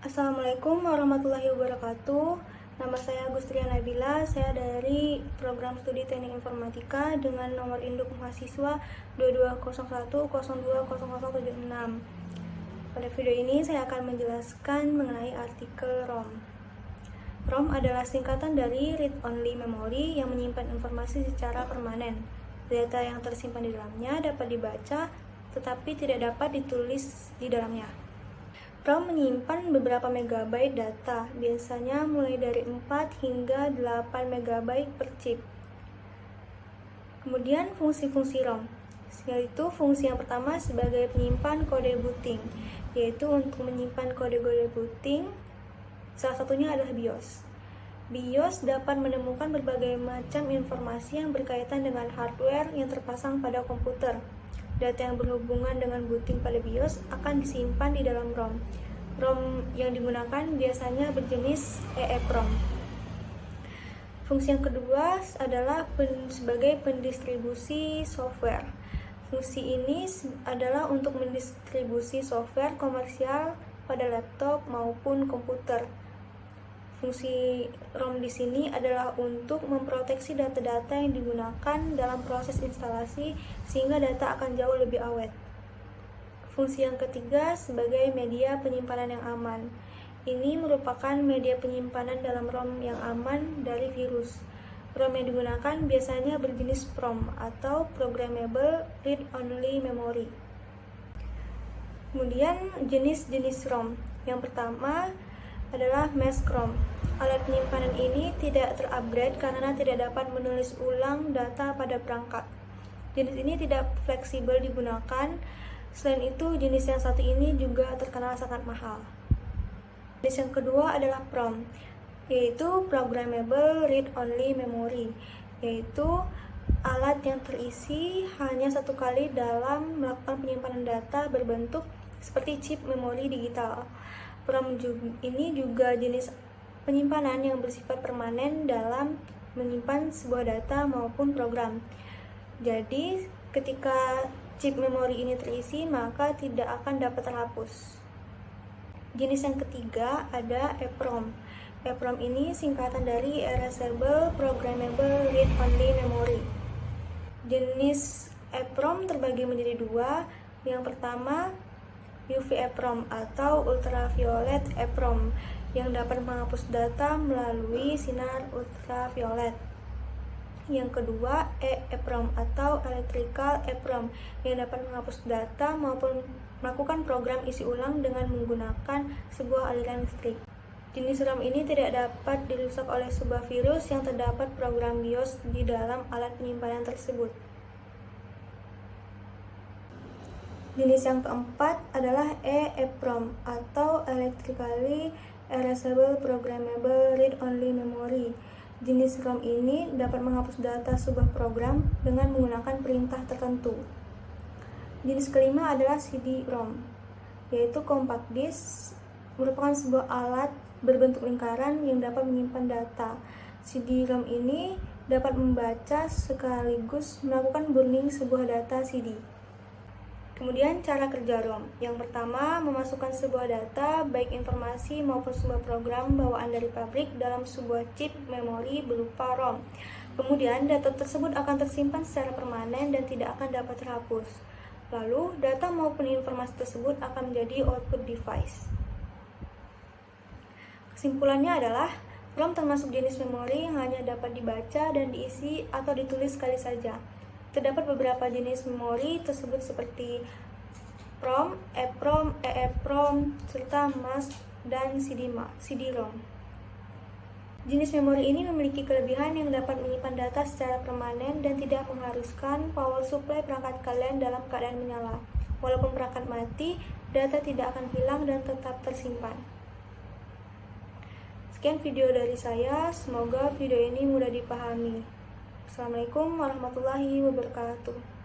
Assalamualaikum warahmatullahi wabarakatuh. Nama saya Agustria Nabila. Saya dari program studi Teknik Informatika dengan nomor induk mahasiswa 2201020076. Pada video ini saya akan menjelaskan mengenai artikel ROM. ROM adalah singkatan dari Read Only Memory yang menyimpan informasi secara permanen. Data yang tersimpan di dalamnya dapat dibaca tetapi tidak dapat ditulis di dalamnya. ROM menyimpan beberapa megabyte data, biasanya mulai dari 4 hingga 8 megabyte per chip. Kemudian fungsi-fungsi ROM, yaitu fungsi yang pertama sebagai penyimpan kode booting, yaitu untuk menyimpan kode-kode booting, salah satunya adalah BIOS. BIOS dapat menemukan berbagai macam informasi yang berkaitan dengan hardware yang terpasang pada komputer. Data yang berhubungan dengan booting pada BIOS akan disimpan di dalam ROM. ROM yang digunakan biasanya berjenis EEPROM. Fungsi yang kedua adalah sebagai pendistribusi software. Fungsi ini adalah untuk mendistribusi software komersial pada laptop maupun komputer. Fungsi ROM di sini adalah untuk memproteksi data-data yang digunakan dalam proses instalasi sehingga data akan jauh lebih awet. Fungsi yang ketiga sebagai media penyimpanan yang aman. Ini merupakan media penyimpanan dalam ROM yang aman dari virus. ROM yang digunakan biasanya berjenis PROM atau Programmable Read Only Memory. Kemudian jenis-jenis ROM. Yang pertama adalah Mask ROM. Alat penyimpanan ini tidak terupgrade karena tidak dapat menulis ulang data pada perangkat. Jenis ini tidak fleksibel digunakan. Selain itu, jenis yang satu ini juga terkenal sangat mahal. Jenis yang kedua adalah PROM, yaitu Programmable Read Only Memory, yaitu alat yang terisi hanya satu kali dalam melakukan penyimpanan data berbentuk seperti chip memori digital. PROM ini juga jenis penyimpanan yang bersifat permanen dalam menyimpan sebuah data maupun program. Jadi, ketika chip memori ini terisi, maka tidak akan dapat terhapus. Jenis yang ketiga ada EEPROM. EEPROM ini singkatan dari Erasable Programmable Read Only Memory. Jenis EEPROM terbagi menjadi dua. Yang pertama UV EEPROM atau Ultraviolet EEPROM yang dapat menghapus data melalui sinar ultraviolet. Yang kedua EEPROM atau Electrical EEPROM yang dapat menghapus data maupun melakukan program isi ulang dengan menggunakan sebuah aliran listrik. Jenis ROM ini tidak dapat dirusak oleh sebuah virus yang terdapat program BIOS di dalam alat penyimpanan tersebut. Jenis yang keempat adalah EEPROM atau Electrically Erasable Programmable Read Only Memory. Jenis ROM ini dapat menghapus data sebuah program dengan menggunakan perintah tertentu. Jenis kelima adalah CD-ROM, yaitu Compact Disc, merupakan sebuah alat berbentuk lingkaran yang dapat menyimpan data. CD-ROM ini dapat membaca sekaligus melakukan burning sebuah data CD. Kemudian cara kerja ROM. Yang pertama, memasukkan sebuah data, baik informasi maupun sebuah program bawaan dari pabrik dalam sebuah chip memori berupa ROM. Kemudian, data tersebut akan tersimpan secara permanen dan tidak akan dapat terhapus. Lalu, data maupun informasi tersebut akan menjadi output device. Kesimpulannya adalah, ROM termasuk jenis memori yang hanya dapat dibaca dan diisi atau ditulis sekali saja. Terdapat beberapa jenis memori tersebut seperti PROM, EEPROM, EEPROM, serta Mask dan CD-ROM. Jenis memori ini memiliki kelebihan yang dapat menyimpan data secara permanen dan tidak mengharuskan power supply perangkat kalian dalam keadaan menyala. Walaupun perangkat mati, data tidak akan hilang dan tetap tersimpan. Sekian video dari saya, semoga video ini mudah dipahami. Assalamualaikum warahmatullahi wabarakatuh.